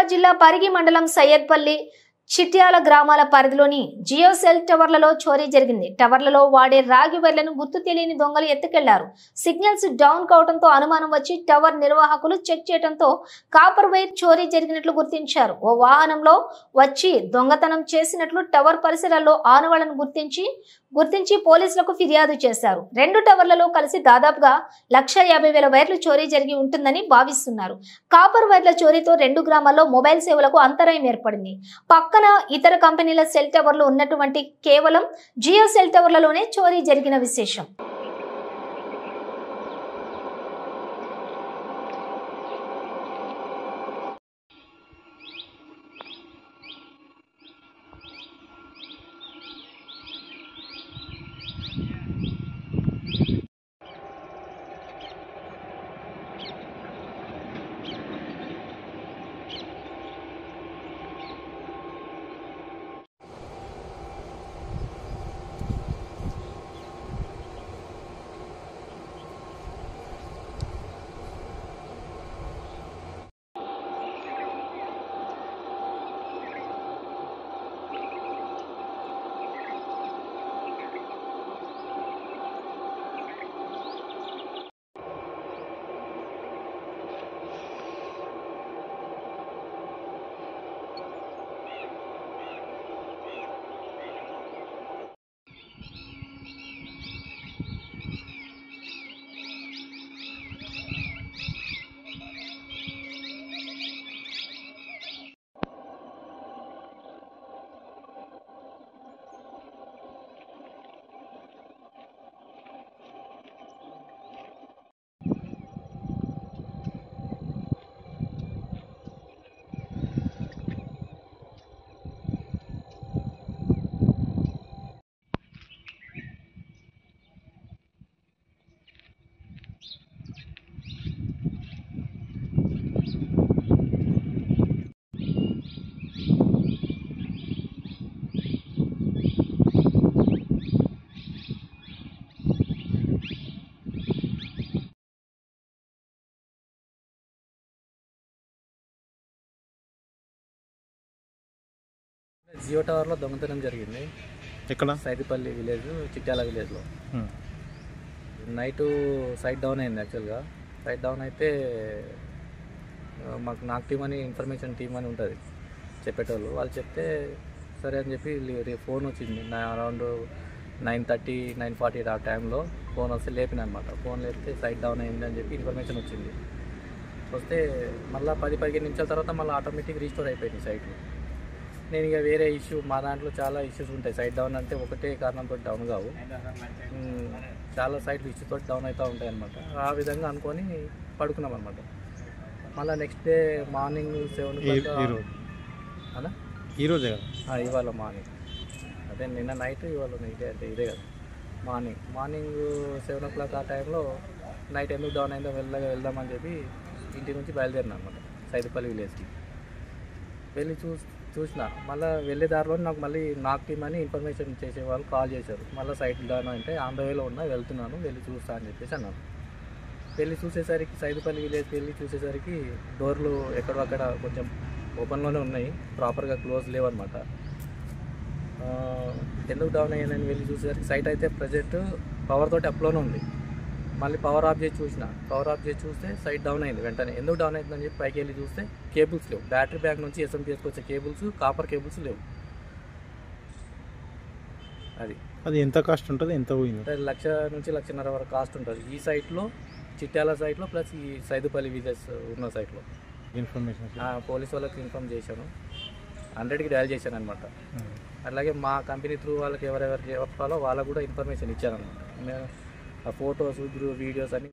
నిజామాబాద్ జిల్లా పరిగి మండలం సయ్యద్పల్లి చిట్యాల గ్రామాల పరిధిలోని జియో సెల్ టవర్లలో చోరీ జరిగింది. టవర్లలో వాడే రాగి వైర్లను గుర్తు తెలియని దొంగలు ఎత్తుకెళ్లారు. సిగ్నల్స్ డౌన్ కావడంతో అనుమానం వచ్చి టవర్ నిర్వాహకులు చెక్ చేయడంతో కాపర్ వైర్ చోరీ జరిగినట్లు గుర్తించారు. ఓ వాహనంలో వచ్చి దొంగతనం చేసినట్లు టవర్ పరిసరాల్లో ఆనవాళ్లను గుర్తించి పోలీసులకు ఫిర్యాదు చేశారు. 2 టవర్లలో కలిసి దాదాపుగా 1,50,000 వైర్లు చోరీ జరిగి ఉంటుందని భావిస్తున్నారు. కాపర్ వైర్ల చోరీతో 2 గ్రామాల్లో మొబైల్ సేవలకు అంతరాయం ఏర్పడింది. పక్కన ఇతర కంపెనీల సెల్ టవర్లు ఉన్నటువంటి కేవలం జియో సెల్ టవర్లలోనే చోరీ జరిగిన విశేషం. జియో టవర్లో దొంగతనం జరిగింది. ఎక్కడ? సైదిపల్లి విలేజ్, చిట్యాల విలేజ్లో. నైటు సైట్ డౌన్ అయింది. యాక్చువల్గా సైట్ డౌన్ అయితే మాకు నాకు టీం అని ఇన్ఫర్మేషన్ టీం అని ఉంటుంది చెప్పేటోళ్ళు. వాళ్ళు చెప్తే సరే అని చెప్పి ఫోన్ వచ్చింది. అరౌండ్ 9:30, 9:40 ఆ టైంలో ఫోన్ వస్తే లేపిన అనమాట. ఫోన్ లేపితే సైట్ డౌన్ అయింది అని చెప్పి ఇన్ఫర్మేషన్ వచ్చింది. వస్తే మళ్ళీ 10-15 నిమిషాల తర్వాత మళ్ళీ ఆటోమేటిక్ రీస్టోర్ అయిపోయింది సైట్. నేను ఇక వేరే ఇష్యూ, మా దాంట్లో చాలా ఇష్యూస్ ఉంటాయి. సైట్ డౌన్ అంటే ఒకటే కారణంతో డౌన్ కావు, చాలా సైట్లు ఇష్యూతో డౌన్ అవుతూ ఉంటాయి అన్నమాట. ఆ విధంగా అనుకొని పడుకున్నాం అనమాట. మళ్ళీ నెక్స్ట్ డే మార్నింగ్ 7 అలా ఈరోజే ఇవాళ మార్నింగ్, అదే నిన్న నైట్ ఇవాళ నైట్ అంటే ఇదే కదా. మార్నింగ్ 7 o'clock ఆ టైంలో నైట్ ఎందుకు డౌన్ అయిందో వెళ్దామని చెప్పి ఇంటి నుంచి బయలుదేరినా అనమాట సైదిపల్లి విలేజ్కి. వెళ్ళి చూసిన మళ్ళీ వెళ్ళే దారిలో నాకు టీం అని ఇన్ఫర్మేషన్ చేసే వాళ్ళు కాల్ చేశారు. మళ్ళీ సైట్ డౌన్ అంటే ఆన్ ద వేలో ఉన్నా, వెళ్తున్నాను, వెళ్ళి చూస్తా అని చెప్పేసి అన్నాను. వెళ్ళి చూసేసరికి సైదిపల్లి విలేజ్కి వెళ్ళి చూసేసరికి డోర్లు ఎక్కడక్కడ కొంచెం ఓపెన్లోనే ఉన్నాయి, ప్రాపర్గా క్లోజ్ లేవన్నమాట. ఎందుకు డౌన్ అయ్యానని వెళ్ళి చూసేసరికి సైట్ అయితే ప్రజెంట్ పవర్ తోటి అప్లోనే ఉంది. మళ్ళీ పవర్ ఆఫ్ చేసి చూస్తే సైట్ డౌన్ అయింది వెంటనే. ఎందుకు డౌన్ అయిందని చెప్పి పైకి వెళ్ళి చూస్తే కేబుల్స్ లేవు. బ్యాటరీ బ్యాగ్ నుంచి SMPSకి వచ్చే కేబుల్స్, కాపర్ కేబుల్స్ లేవు. అది ఎంత కాస్ట్ ఉంటుంది? ఎంత పోయింది? 1,00,000 నుంచి 1,50,000 వరకు కాస్ట్ ఉంటుంది ఈ సైట్లో, చిట్యాల సైట్లో ప్లస్ ఈ సైదుపల్లి విలేజ్ ఉన్న సైట్లో. ఇన్ఫర్మేషన్ పోలీస్ వాళ్ళకి ఇన్ఫార్మ్ చేశాను, 100కి డయల్ చేశాను అనమాట. అలాగే మా కంపెనీ త్రూ వాళ్ళకి ఎవరెవరికి చెప్పాలో వాళ్ళకు కూడా ఇన్ఫర్మేషన్ ఇచ్చాను అనమాట. నేను ఆ ఫొటోస్, వీడియోస్ అన్ని